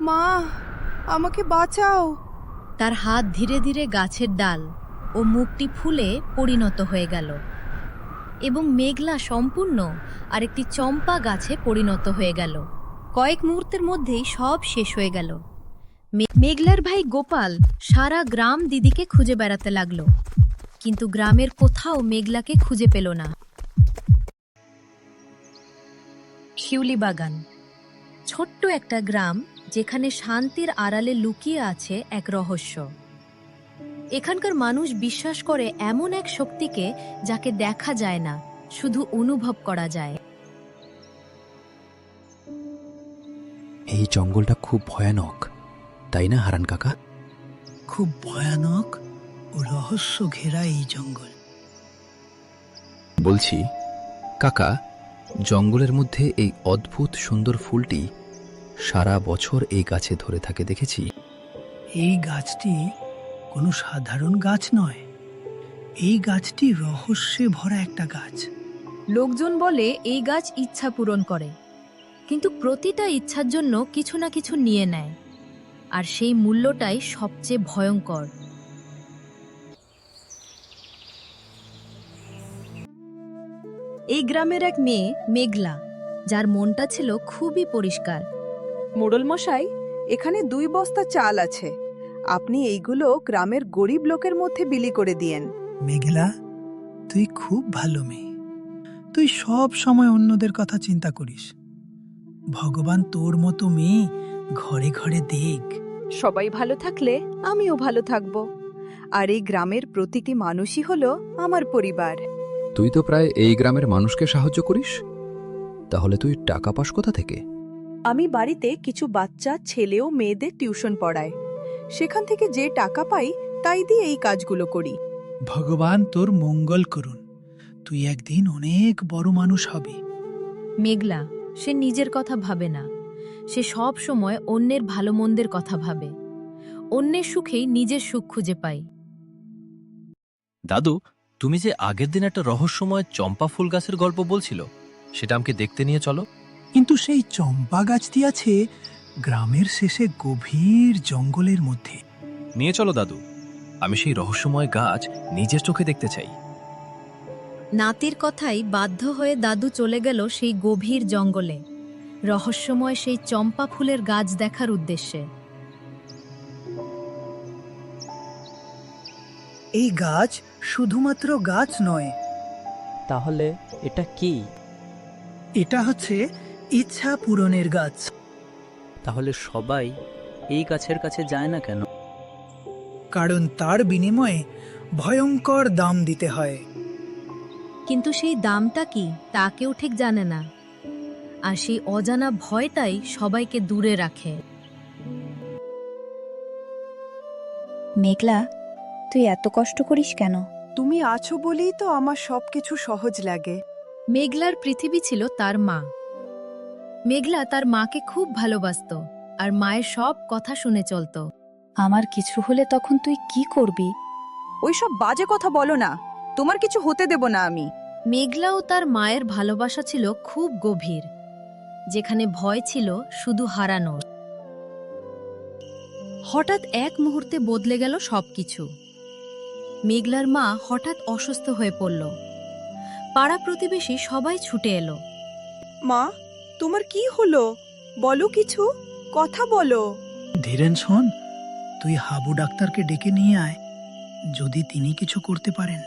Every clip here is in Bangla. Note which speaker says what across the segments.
Speaker 1: মা, আমাকে বাঁচাও।
Speaker 2: তার হাত ধীরে ধীরে গাছের ডাল ও মুখটি ফুলে পরিণত হয়ে গেল এবং মেঘলা সম্পূর্ণ আরেকটি চম্পা গাছে পরিণত হয়ে গেল। কয়েক মুহূর্তের মধ্যেই সব শেষ হয়ে গেল। মেঘলার ভাই গোপাল সারা গ্রাম দিদিকে খুঁজে বেড়াতে লাগলো, কিন্তু গ্রামের কোথাও মেঘলাকে খুঁজে পেল না। শিউলি বাগান, ছোট্ট একটা গ্রাম যেখানে শান্তির আড়ালে লুকিয়ে আছে এক রহস্য। এখানকার মানুষ বিশ্বাস করে এমন এক শক্তিকে যাকে দেখা যায় না, শুধু অনুভব করা যায়।
Speaker 3: এই জঙ্গলটা খুব ভয়ানক, তাই না হারান কাকা?
Speaker 4: খুব ভয়ানক ও রহস্য ঘেরা এই জঙ্গল।
Speaker 3: বলছি কাকা, জঙ্গলের মধ্যে এই অদ্ভুত সুন্দর ফুলটি সারা বছর এই গাছে ধরে থাকে দেখেছি।
Speaker 4: এই গাছটি কোনো সাধারণ গাছ নয়, এই গাছটি রহস্যে ভরা একটা গাছ।
Speaker 2: লোকজন বলে এই গাছ ইচ্ছা পূরণ করে, কিন্তু প্রতিটা ইচ্ছার জন্য কিছু না কিছু নিয়ে নেয়, আর সেই মূল্যটাই সবচেয়ে ভয়ঙ্কর। এই গ্রামের এক মেয়ে মেঘলা, যার মনটা ছিল খুবই পরিষ্কার।
Speaker 1: মোড়ল মশাই, এখানে 2 বস্তা চাল আছে, আপনি এইগুলো গ্রামের গরিব লোকের মধ্যে বিলি করে দিয়েন।
Speaker 4: মেঘলা, তুই খুব ভালো মেয়ে। তুই সব সময় অন্যদের কথা চিন্তা করিস। ভগবান তোর মতো মেয়ে ঘরে ঘরে দেখ।
Speaker 1: সবাই ভালো থাকলে আমিও ভালো থাকব, আর এই গ্রামের প্রতিটি মানুষই হলো আমার পরিবার।
Speaker 3: তুই তো প্রায় এই গ্রামের মানুষকে সাহায্য করিস, তাহলে তুই টাকা পাস কোথা থেকে?
Speaker 1: আমি বাড়িতে কিছু বাচ্চা ছেলে ও মেয়েদের টিউশন পড়াই, সেখান থেকে যে টাকা পাই তাই দিয়ে এই কাজগুলো করি।
Speaker 4: ভগবান তোর মঙ্গল করুন, তুই একদিন অনেক বড় মানুষ হবি।
Speaker 2: মেঘলা সে নিজের কথা ভাবে না, সে সব সময় অন্যের ভালো মন্দের কথা ভাবে। অন্যের সুখেই নিজের সুখ খুঁজে পায়।
Speaker 5: দাদু, তুমি যে আগের দিন একটা রহস্যময় চম্পা ফুল গাছের গল্প বলছিল, সেটা আমাকে দেখতে নিয়ে চলো।
Speaker 4: কিন্তু সেই চম্পা গাছটি আছে গ্রামের শেষে গভীর জঙ্গলের মধ্যে।
Speaker 5: নিয়ে চলো দাদু, আমি সেই রহস্যময় গাছ নিজের চোখে দেখতে চাই।
Speaker 2: নাতির কথাই বাধ্য হয়ে দাদু চলে গেল সেই গভীর জঙ্গলে, রহস্যময় সেই চম্পা ফুলের গাছ দেখার উদ্দেশ্যে।
Speaker 4: এই গাছ শুধুমাত্র গাছ নয়,
Speaker 6: তাহলে এটা কি?
Speaker 4: এটা হচ্ছে ইচ্ছা পূরণের গাছ।
Speaker 6: তাহলে সবাই এই গাছের কাছে যায় না কেন?
Speaker 4: কারণ তার বিনিময়ে ভয়ঙ্কর দাম দিতে হয়।
Speaker 2: কিন্তু সেই দামটা কি তা কেউ ঠিক জানে না, আর সেই অজানা ভয়টাই সবাইকে দূরে রাখে।
Speaker 7: মেঘলা, তুই এত কষ্ট করিস কেন?
Speaker 1: তুমি আছো বলেই তো আমার সবকিছু সহজ লাগে।
Speaker 2: মেঘলার পৃথিবী ছিল তার মা। মেঘলা তার মাকে খুব ভালোবাসতো, আর মায়ের সব কথা শুনে চলত।
Speaker 7: আমার কিছু হলে তখন তুই কি করবি?
Speaker 1: ওইসব বাজে কথা বলো না, তোমার কিছু হতে দেব না আমি।
Speaker 2: মেঘলা ও তার মায়ের ভালোবাসা ছিল খুব গভীর, যেখানে ভয় ছিল শুধু হারানোর। হঠাৎ এক মুহূর্তে বদলে গেল সবকিছু। মেঘলার মা হঠাৎ অসুস্থ হয়ে পড়ল। পাড়া প্রতিবেশী সবাই ছুটে এলো।
Speaker 1: মা, তোমার কি হলো? বলো কিছু, কথা বলো।
Speaker 4: ধীরেন শোন, তুই হাবু ডাক্তারকে ডেকে নিয়ে আয়, যদি তিনি কিছু করতে পারেন।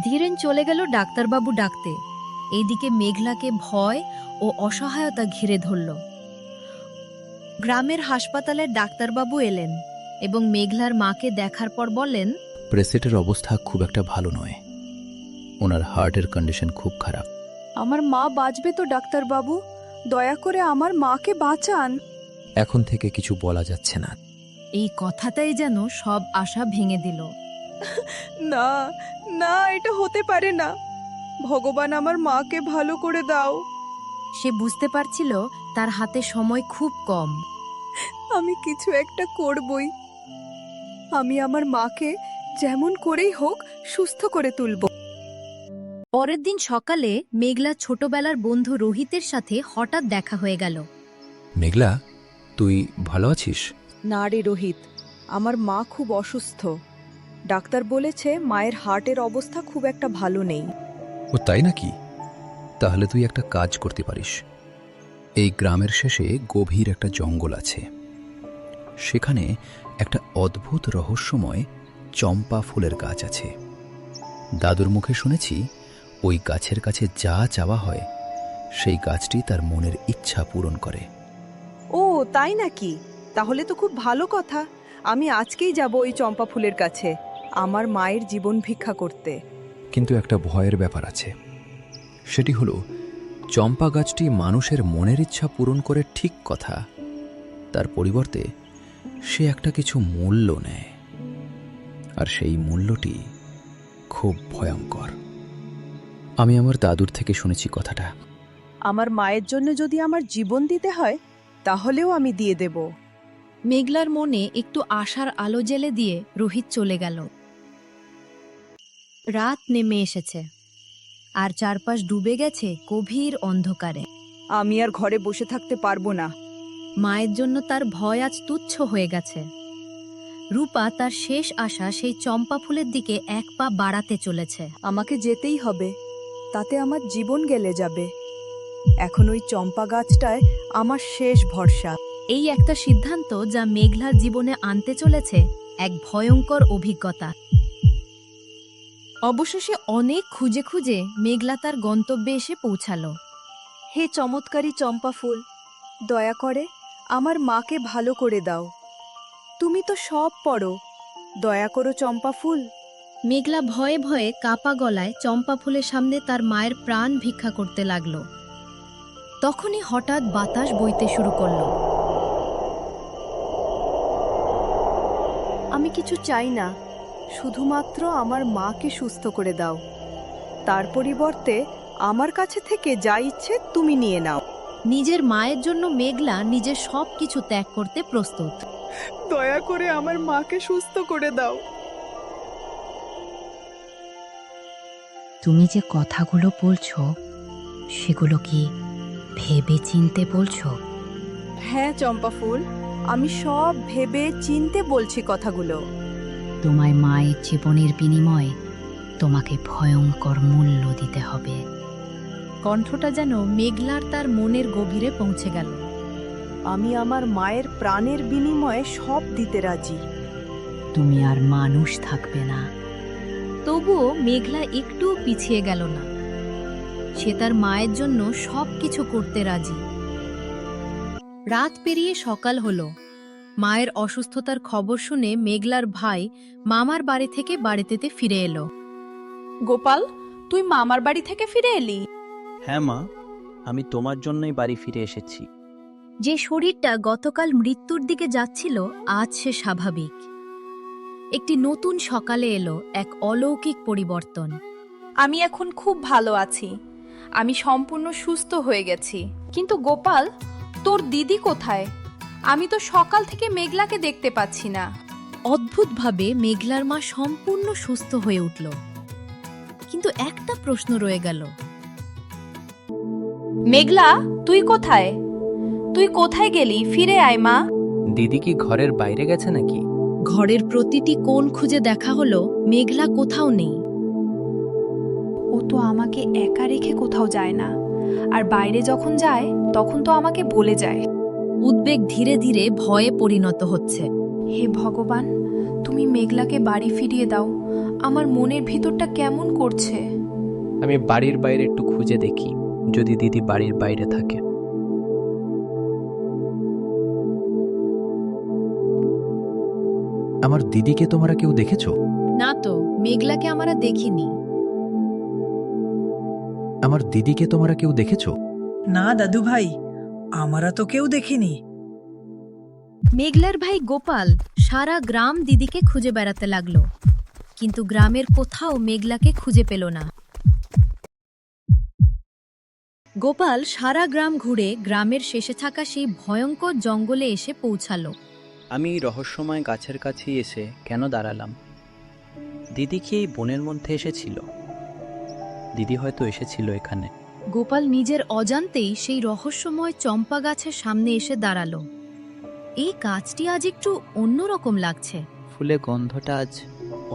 Speaker 2: ধীরেন চলে গেল ডাক্তারবাবু ডাকতে। এইদিকে মেঘলাকে ভয় ও অসহায়তা ঘিরে ধরল। গ্রামের হাসপাতালের ডাক্তারবাবু এলেন এবং মেঘলার মাকে দেখার পর বললেন,
Speaker 3: প্রেসিডেন্টের অবস্থা খুব একটা ভালো নয়, ওনার হার্টের কন্ডিশন খুব খারাপ।
Speaker 1: আমার মা বাঁচবে তো ডাক্তারবাবু? দয়া করে আমার মাকে বাঁচান।
Speaker 3: এখন থেকে কিছু বলা যাচ্ছে না।
Speaker 2: এই কথাটাই যেন সব আশা ভেঙে দিল।
Speaker 1: না না, এটা হতে পারে না। ভগবান আমার মাকে ভালো করে দাও।
Speaker 2: সে বুঝতে পারছিল তার হাতে সময় খুব কম।
Speaker 1: আমি কিছু একটা করবই। আমি আমার মাকে যেমন করেই হোক সুস্থ করে তুলব।
Speaker 2: পরের দিন সকালে মেঘলা ছোটবেলার বন্ধু রোহিতের সাথে হঠাৎ দেখা হয়ে গেল।
Speaker 3: মেঘলা, তুই ভালো আছিস?
Speaker 1: না রে রোহিত, আমার মা খুব অসুস্থ। ডাক্তার বলেছে মায়ের হার্টের অবস্থা খুব একটা ভালো নেই।
Speaker 3: ও তাই নাকি? তাহলে তুই একটা কাজ করতে পারিস। এই গ্রামের শেষে গভীর একটা জঙ্গল আছে। সেখানে একটা অদ্ভুত রহস্যময় চম্পা ফুলের গাছ আছে। দাদুর মুখে শুনেছি ওই গাছের কাছে যা চাওয়া হয় সেই গাছটি তার মনের ইচ্ছা পূরণ করে।
Speaker 1: ও তাই নাকি? তাহলে তো খুব ভালো কথা। আমি আজকেই যাব ওই চম্পা ফুলের কাছে আমার মায়ের জীবন ভিক্ষা করতে।
Speaker 3: কিন্তু একটা ভয়ের ব্যাপার আছে। সেটি হলো, চম্পা গাছটি মানুষের মনের ইচ্ছা পূরণ করে ঠিক কথা, তার পরিবর্তে সে একটা কিছু মূল্য নেয়, আর সেই মূল্যটি খুব ভয়ঙ্কর। আমি আমার দাদুর থেকে শুনেছি কথাটা।
Speaker 1: আমার মায়ের জন্য যদি আমার জীবন দিতে হয় তাহলেও আমি দিয়ে দেব।
Speaker 2: মেঘলার মনে একটু আশার আলো জ্বেলে দিয়ে রোহিত চলে গেল। রাত নেমে এসেছে, আর চারপাশ ডুবে গেছে গভীর অন্ধকারে।
Speaker 1: আমি আর ঘরে বসে থাকতে পারবো না।
Speaker 2: মায়ের জন্য তার ভয় আজ তুচ্ছ হয়ে গেছে। রূপা তার শেষ আশা সেই চম্পা ফুলের দিকে এক পা বাড়াতে চলেছে।
Speaker 1: আমাকে যেতেই হবে, তাতে আমার জীবন গেলে যাবে। এখন ওই চম্পা গাছটায় আমার শেষ ভরসা।
Speaker 2: এই একটা সিদ্ধান্ত যা মেঘলার জীবনে আনতে চলেছে এক ভয়ঙ্কর অভিজ্ঞতা। অবশেষে অনেক খুঁজে খুঁজে মেঘলা তার গন্তব্যে এসে পৌঁছালো।
Speaker 1: হে চমৎকারী চম্পা ফুল, দয়া করে আমার মাকে ভালো করে দাও। তুমি তো সব পড়ো, দয়া করো চম্পা ফুল।
Speaker 2: মেঘলা ভয়ে ভয়ে কাপা গলায় চম্পা ফুলের সামনে তার মায়ের প্রাণ ভিক্ষা করতে লাগলো। তখনই হঠাৎ বাতাস বইতে শুরু করলো।
Speaker 1: আমি কিছু চাই না, শুধুমাত্র আমার মাকে সুস্থ করে দাও। তার পরিবর্তে আমার কাছে থেকে যা ইচ্ছে তুমি নিয়ে নাও।
Speaker 2: নিজের মায়ের জন্য মেঘলা নিজের সব কিছু ত্যাগ করতে প্রস্তুত।
Speaker 1: দয়া করে আমার মাকে সুস্থ করে দাও।
Speaker 7: তুমি যে কথাগুলো বলছো সেগুলো কি ভেবে চিনতে বলছো?
Speaker 1: হ্যাঁ চম্পা ফুল, আমি সব ভেবে চিনতে বলছি কথাগুলো।
Speaker 7: তোমার মায়ের জীবনের বিনিময়ে তোমাকে ভয়ঙ্কর মূল্য দিতে হবে।
Speaker 2: কণ্ঠটা যেন মেঘলার তার মনের গভীরে পৌঁছে গেল।
Speaker 1: আমি আমার মায়ের প্রাণের বিনিময়ে সব দিতে রাজি।
Speaker 7: তুমি আর মানুষ থাকবে না।
Speaker 2: তবুও মেঘলা একটুও পিছিয়ে গেল না। সে তার মায়ের জন্য সব কিছু করতে রাজি। রাত পেরিয়ে সকাল হলো। মায়ের অসুস্থতার খবর শুনে মেঘলার ভাই মামার বাড়ি থেকে বাড়িতে ফিরে এলো।
Speaker 1: গোপাল, তুই মামার বাড়ি থেকে ফিরে এলি?
Speaker 6: হ্যাঁ মা, আমি তোমার জন্যই বাড়ি ফিরে এসেছি।
Speaker 2: যে শরীরটা গতকাল মৃত্যুর দিকে যাচ্ছিল আজ সে স্বাভাবিক। একটি নতুন সকালে এলো এক অলৌকিক পরিবর্তন।
Speaker 8: আমি এখন খুব ভালো আছি। আমি সম্পূর্ণ সুস্থ হয়ে গেছি। কিন্তু গোপাল, তোর দিদি কোথায়? আমি তো সকাল থেকে মেঘলাকে দেখতে পাচ্ছি না।
Speaker 2: অদ্ভুতভাবে মেঘলার মা সম্পূর্ণ সুস্থ হয়ে উঠল। কিন্তু একটা প্রশ্ন রয়ে গেল।
Speaker 8: মেঘলা, তুই কোথায়? তুই কোথায় গেলি? ফিরে আয় মা।
Speaker 6: দিদি কি ঘরের বাইরে গেছে নাকি?
Speaker 2: ঘরের প্রতিটি কোণ খুঁজে দেখা হলো, মেঘলা কোথাও নেই।
Speaker 8: ও তো আমাকে একা রেখে কোথাও যায় না, আর বাইরে যখন যায় তখন তো আমাকে বলে যায়।
Speaker 2: উদ্বেগ ধীরে ধীরে ভয়ে পরিণত হচ্ছে।
Speaker 8: হে ভগবান, তুমি মেঘলাকে বাড়ি ফিরিয়ে দাও। আমার মনের ভিতরটা কেমন করছে।
Speaker 6: আমি বাড়ির বাইরে একটু খুঁজে দেখি, যদি দিদি বাড়ির বাইরে থাকে।
Speaker 3: আমার দিদিকে তোমরা কেউ দেখেছো?
Speaker 2: না তো, মেঘলাকে আমরা দেখিনি।
Speaker 3: আমার দিদিকে তোমরা কেউ দেখেছো?
Speaker 4: না দাদু ভাই, আমরা তো কেউ দেখিনি।
Speaker 2: মেঘলার ভাই গোপাল সারা গ্রাম দিদিকে খুঁজে বেড়াতে লাগলো, কিন্তু গ্রামের কোথাও মেঘলাকে খুঁজে পেল না। গোপাল সারা গ্রাম ঘুরে গ্রামের শেষে থাকা সেই ভয়ঙ্কর জঙ্গলে এসে পৌঁছালো।
Speaker 6: আমি এই রহস্যময় গাছের কাছে এসে কেন দাঁড়ালাম? দিদি কি এই বনের মধ্যে এসেছিল? দিদি হয়তো এসেছিল এখানে।
Speaker 2: গোপাল নিজের অজান্তেই সেই রহস্যময় চম্পা গাছের সামনে এসে দাঁড়ালো। এই গাছটি আজ একটু অন্যরকম লাগছে।
Speaker 6: ফুলে গন্ধটা আজ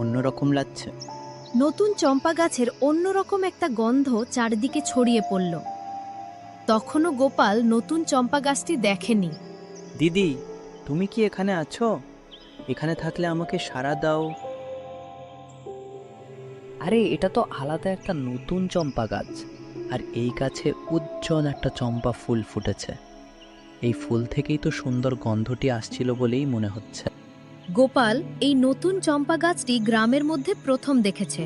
Speaker 6: অন্যরকম লাগছে।
Speaker 2: নতুন চম্পা গাছের অন্যরকম একটা গন্ধ চারদিকে ছড়িয়ে পড়ল। তখনও গোপাল নতুন চম্পা গাছটি দেখেনি।
Speaker 6: দিদি, তুমি কি এখানে আছো? এখানে থাকলে আমাকে সাড়া দাও। আরে এটা তো আলাদা একটা নতুন চম্পা গাছ, আর এই গাছে উজ্জ্বল একটা চম্পা ফুল ফুটেছে। এই ফুল থেকেই তো সুন্দর গন্ধটি আসছিল বলেই মনে হচ্ছে।
Speaker 2: গোপাল এই নতুন চম্পা গাছটি গ্রামের মধ্যে প্রথম দেখেছে।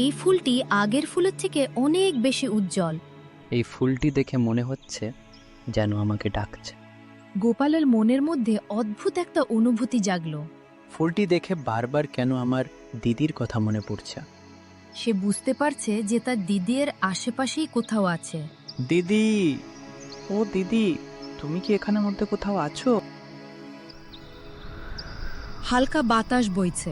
Speaker 2: এই ফুলটি আগের ফুলের থেকে অনেক বেশি উজ্জ্বল।
Speaker 6: এই ফুলটি দেখে মনে হচ্ছে যেন আমাকে ডাকছে।
Speaker 2: গোপালের মনের মধ্যে অদ্ভুত একটা অনুভূতি জাগল।
Speaker 6: ফুলটি দেখে বারবার কেন আমার দিদির কথা মনে পড়ছে।
Speaker 2: সে বুঝতে পারছে যে তার দিদির আশেপাশেই কোথাও আছে।
Speaker 6: দিদি, ও দিদি, তুমি কি এখানের মধ্যে কোথাও আছো?
Speaker 2: হালকা বাতাস বইছে,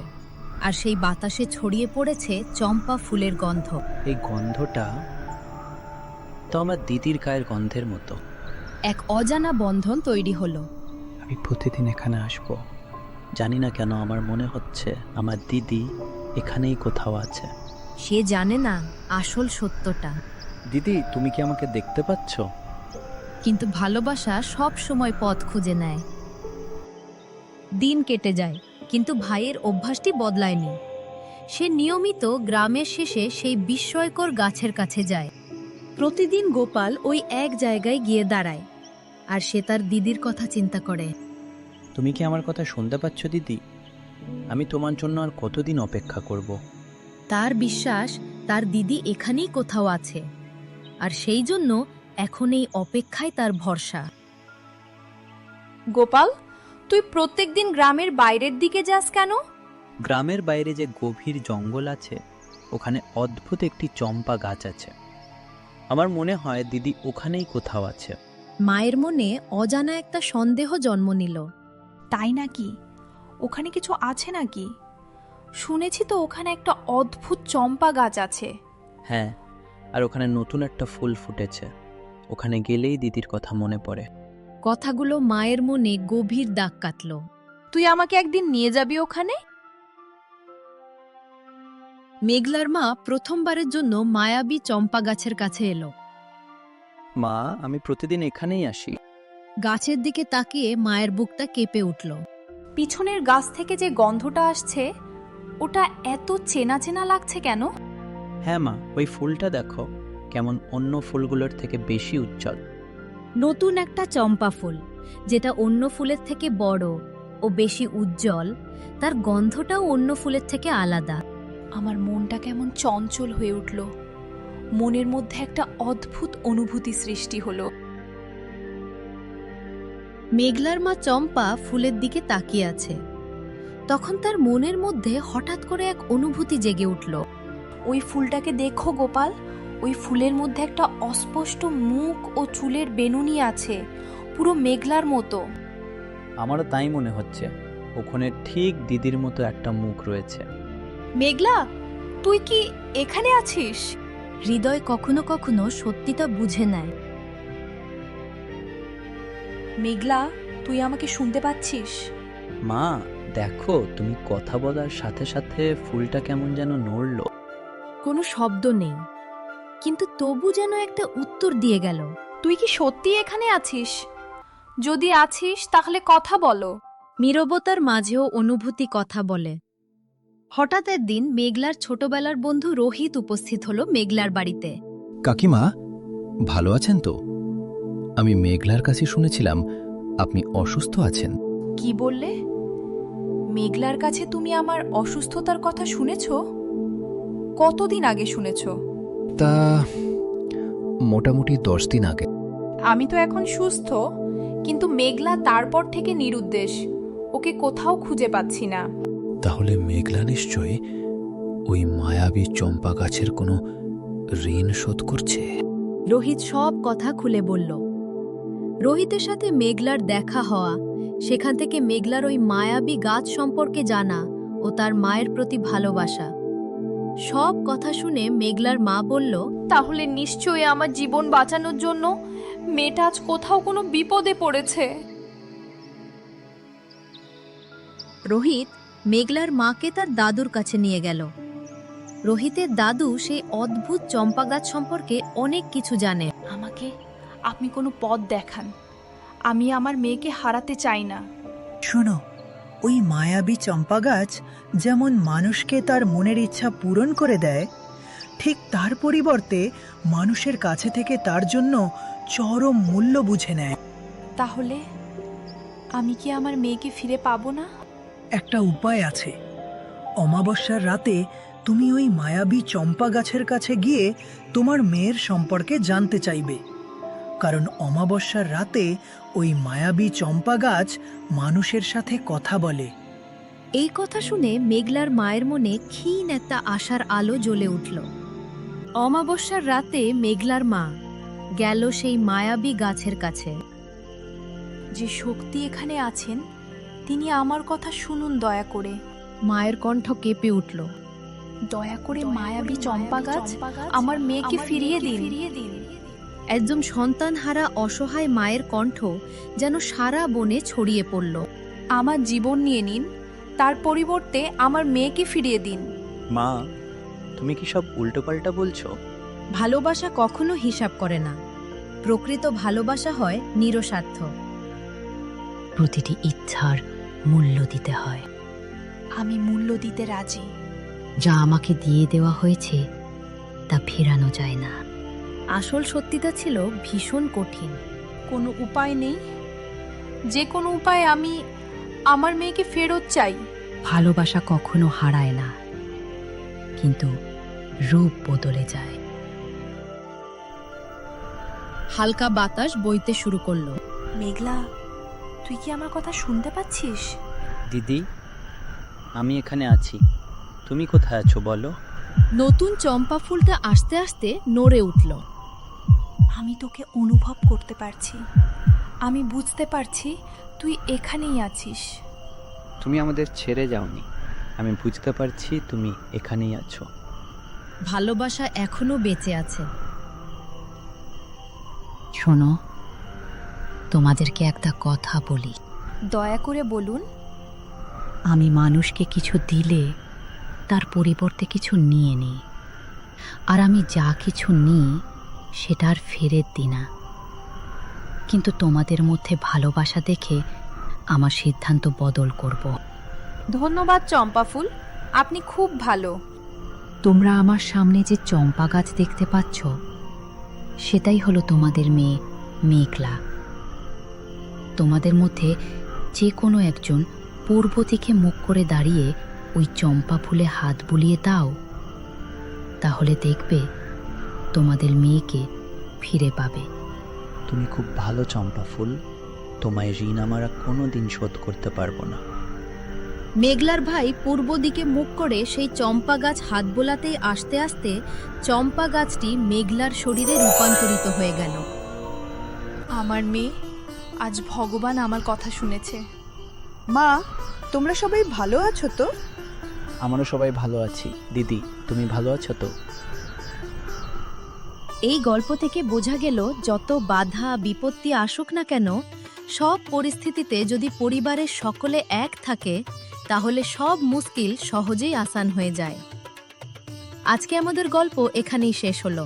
Speaker 2: আর সেই বাতাসে ছড়িয়ে পড়েছে চম্পা ফুলের গন্ধ।
Speaker 6: এই গন্ধটা তো আমার দিদির গায়ের গন্ধের মতো।
Speaker 2: এক অজানা বন্ধন তৈরি হলো।
Speaker 6: আমি প্রতিদিন এখানে আসবো। জানি না কেন আমার মনে হচ্ছে আমার দিদি এখানেই কোথাও আছে।
Speaker 2: সে জানে না আসল সত্যটা,
Speaker 6: দিদি, তুমি কি আমাকে দেখতে পাচ্ছ?
Speaker 2: কিন্তু ভালোবাসা সব সময় পথ খুঁজে নেয়। দিন কেটে যায়, কিন্তু ভাইয়ের অভ্যাসটি বদলায়নি। সে নিয়মিত গ্রামের শেষে সেই বিস্ময়কর গাছের কাছে যায়। প্রতিদিন গোপাল ওই এক জায়গায় গিয়ে দাঁড়ায়, আর সে তার দিদির কথা চিন্তা করে।
Speaker 6: তুমি কি আমার কথা শুনতে পাচ্ছ দিদি? আমি তোমার জন্য আর কতদিন অপেক্ষা করব?
Speaker 2: তার বিশ্বাস তার দিদি এখানেই কোথাও আছে, আর সেই জন্য এখন এই অপেক্ষায় তার ভরসা।
Speaker 8: গোপাল, তুই প্রত্যেকদিন গ্রামের বাইরের দিকে যাস কেন?
Speaker 6: গ্রামের বাইরে যে গভীর জঙ্গল আছে, ওখানে অদ্ভুত একটি চম্পা গাছ আছে। আমার মনে হয় দিদি ওখানেই কোথাও আছে।
Speaker 2: মায়ের মনে অজানা একটা সন্দেহ জন্ম নিল।
Speaker 8: তাই নাকি? ওখানে কিছু আছে নাকি? শুনেছি তো ওখানে একটা অদ্ভুত চম্পা গাছ আছে।
Speaker 6: হ্যাঁ, আর ওখানে নতুন একটা ফুল ফুটেছে। ওখানে গেলেই দিদির কথা মনে পড়ে।
Speaker 2: কথাগুলো মায়ের মনে গভীর দাগ কাটল।
Speaker 8: তুই আমাকে একদিন নিয়ে যাবি ওখানে?
Speaker 2: মেঘলার মা প্রথমবারের জন্য মায়াবী চম্পা গাছের কাছে এলো।
Speaker 6: মা, আমি প্রতিদিন এখানেই আসি।
Speaker 2: গাছের দিকে তাকিয়ে মায়ের বুকটা কেঁপে উঠল।
Speaker 8: পিছনের গাছ থেকে যে গন্ধটা আসছে, ওটা এত চেনা চেনা লাগছে কেন?
Speaker 6: হ্যাঁ মা, ওই ফুলটা দেখো, কেমন অন্য ফুলগুলোর থেকে বেশি উজ্জ্বল।
Speaker 2: নতুন একটা চম্পা ফুল, যেটা অন্য ফুলের থেকে বড় ও বেশি উজ্জ্বল। তার গন্ধটাও অন্য ফুলের থেকে আলাদা।
Speaker 8: আমার মনটা কেমন চঞ্চল হয়ে উঠল। মনের মধ্যে একটা অদ্ভুত অনুভূতি সৃষ্টি হলো।
Speaker 2: মেঘলার মা চম্পা ফুলের দিকে তাকিয়ে আছে। তখন তার মনের মধ্যে হঠাৎ করে এক অনুভূতি জেগে উঠল।
Speaker 8: ওই ফুলটাকে দেখো গোপাল, ওই ফুলের মধ্যে একটা অস্পষ্ট মুখ ও চুলের বেনুনি আছে, পুরো মেঘলার মতো।
Speaker 6: আমারও তাই মনে হচ্ছে, ওখানে ঠিক দিদির মতো একটা মুখ রয়েছে।
Speaker 8: মেঘলা, তুই কি এখানে আছিস?
Speaker 2: হৃদয় কখনো কখনো সত্যিটা বুঝে নেয়।
Speaker 8: মেঘলা, তুই আমাকে শুনতে পাচ্ছিস?
Speaker 6: মা দেখো, তুমি কথা বলার সাথে সাথে ফুলটা কেমন যেন নড়ল।
Speaker 2: কোনো শব্দ নেই, কিন্তু তবু যেন একটা উত্তর দিয়ে গেল।
Speaker 8: তুই কি সত্যি এখানে আছিস? যদি আছিস তাহলে কথা বলো।
Speaker 2: নীরবতার মাঝেও অনুভূতি কথা বলে। হঠাৎ একদিন মেঘলার ছোটবেলার বন্ধু রোহিত উপস্থিত হলো মেঘলার বাড়িতে।
Speaker 3: কাকিমা, ভালো আছেন তো? আমি মেঘলার কাছে শুনেছিলাম আপনি অসুস্থ আছেন।
Speaker 8: কি বললে? মেঘলার কাছে তুমি আমার অসুস্থতার কথা শুনেছ? কতদিন আগে শুনেছ?
Speaker 3: তা মোটামুটি 10 দিন আগে।
Speaker 8: আমি তো এখন সুস্থ, কিন্তু মেঘলা তারপর থেকে নিরুদ্দেশ। ওকে কোথাও খুঁজে পাচ্ছি না।
Speaker 3: তাহলে মেঘলা নিশ্চয়ই ওই মায়াবী চম্পা গাছের কোনো ঋণ শোধ করছে।
Speaker 2: রোহিত সব কথা খুলে বলল। রোহিতের সাথে মেঘলার দেখা হওয়া, সেখান থেকে মেঘলার ওই মায়াবী গাছ সম্পর্কে জানা ও তার মায়ের প্রতি ভালোবাসা, সব কথা শুনে মেঘলার মা বলল,
Speaker 8: তাহলে নিশ্চয়ই আমার জীবন বাঁচানোর জন্য মেয়েটা আজ কোথাও কোনো বিপদে পড়েছে।
Speaker 2: রোহিত মেঘলার মাকে তার দাদুর কাছে নিয়ে গেল। রোহিতের দাদু সেই অদ্ভুত চম্পা গাছ সম্পর্কে অনেক কিছু জানে।
Speaker 8: আমাকে আপনি কোনো পথ দেখান, আমি আমার মেয়েকে হারাতে চাই না।
Speaker 4: শোনো, ওই মায়াবী চম্পা গাছ যেমন মানুষকে তার মনের ইচ্ছা পূরণ করে দেয়, ঠিক তার পরিবর্তে মানুষের কাছে থেকে তার জন্য চরম মূল্য বুঝে নেয়।
Speaker 8: তাহলে আমি কি আমার মেয়েকে ফিরে পাবো না?
Speaker 4: একটা উপায় আছে। অমাবস্যার রাতে তুমি ওই মায়াবী চম্পা গাছের কাছে গিয়ে তোমার মেয়ের সম্পর্কে জানতে চাইবে, কারণ অমাবস্যার রাতে ওই মায়াবী চম্পা গাছ মানুষের সাথে কথা বলে।
Speaker 2: এই কথা শুনে মেঘলার মায়ের মনে ক্ষীণ একটা আশার আলো জ্বলে উঠল। অমাবস্যার রাতে মেঘলার মা গেল সেই মায়াবী গাছের কাছে।
Speaker 8: যে শক্তি এখানে আছেন, তিনি আমার কথা শুনুন দয়া করে।
Speaker 2: মায়ের কণ্ঠ কেঁপে উঠল।
Speaker 8: দয়া করে মায়াবী চম্পা গাছ আমার মেয়েকে ফিরিয়ে দিন।
Speaker 2: একজন সন্তানহারা অসহায় মায়ের কণ্ঠ যেন সারা বনে ছড়িয়ে পড়ল।
Speaker 8: আমার জীবন নিয়ে নিন, তার পরিবর্তে আমার মেয়েকে ফিরিয়ে দিন।
Speaker 6: মা, তুমি কি সব উল্টোপাল্টা বলছো?
Speaker 2: ভালোবাসা কখনো হিসাব করে না। প্রকৃত ভালোবাসা হয় নিরস্বার্থ।
Speaker 7: প্রতিটি ইচ্ছার মূল্য দিতে হয়।
Speaker 8: আমি মূল্য দিতে রাজি।
Speaker 7: যা আমাকে দিয়ে দেওয়া হয়েছে তা ফেরানো যায় না।
Speaker 2: আসল সত্যিটা ছিল ভীষণ কঠিন।
Speaker 8: কোনো উপায় নেই? যে কোনো উপায়ে আমি আমার মেয়েকে ফেরত চাই।
Speaker 7: ভালোবাসা কখনো হারায় না, কিন্তু রূপ বদলে যায়।
Speaker 2: হালকা বাতাস বইতে শুরু করলো।
Speaker 8: মেঘলা, তুই কি আমার কথা শুনতে পাচ্ছিস?
Speaker 6: দিদি, আমি এখানে আছি। তুমি কোথায় আছো বলো?
Speaker 2: নতুন চম্পা ফুলটা আস্তে আস্তে নড়ে উঠল।
Speaker 8: আমি তোকে অনুভব করতে পারছি। আমি বুঝতে পারছি তুই এখানেই আছিস।
Speaker 6: তুমি আমাদের ছেড়ে যাওনি। আমি বুঝতে পারছি তুমি এখানেই আছো।
Speaker 2: ভালোবাসা এখনো বেঁচে আছে।
Speaker 7: শোনো, তোমাদেরকে একটা কথা বলি।
Speaker 8: দয়া করে বলুন।
Speaker 7: আমি মানুষকে কিছু দিলে তার পরিবর্তে কিছু নিয়ে নিই, আর আমি যা কিছু নিই সেটা আর ফেরত দিই না। কিন্তু তোমাদের মধ্যে ভালোবাসা দেখে আমার সিদ্ধান্ত বদল করব।
Speaker 8: ধন্যবাদ চম্পা ফুল, আপনি খুব ভালো।
Speaker 7: তোমরা আমার সামনে যে চম্পা গাছ দেখতে পাচ্ছ, সেটাই হলো তোমাদের মেয়ে মেঘলা। তোমাদের মধ্যে যে কোনো একজন পূর্ব দিকে মুখ করে দাঁড়িয়ে ওই চম্পা ফুলে হাত বুলিয়ে দাও, তাহলে দেখবে তোমাদের মেয়েকে ফিরে পাবে।
Speaker 6: তুমি খুব ভালো চম্পা ফুল। তোমায় ঋণ আমরা কোনোদিন শোধ করতে পারবো না।
Speaker 2: মেঘলার ভাই পূর্ব দিকে মুখ করে সেই চম্পা গাছ হাত বোলাতেই আস্তে আস্তে চম্পা গাছটি মেঘলার শরীরে রূপান্তরিত হয়ে গেল।
Speaker 8: আমার মেয়ে, আজ ভগবান আমার কথা শুনেছে।
Speaker 1: মা, তোমরা সবাই ভালো আছো তো?
Speaker 6: আমরাও সবাই ভালো আছি। দিদি, তুমি ভালো আছো তো?
Speaker 2: এই গল্প থেকে বোঝা গেল, যত বাধা বিপত্তি আসুক না কেন, সব পরিস্থিতিতে যদি পরিবারের সকলে এক থাকে, তাহলে সব মুশকিল সহজেই আসান হয়ে যায়। আজকে আমাদের গল্প এখানেই শেষ হলো।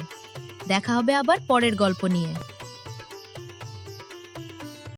Speaker 2: দেখা হবে আবার পরের গল্প নিয়ে।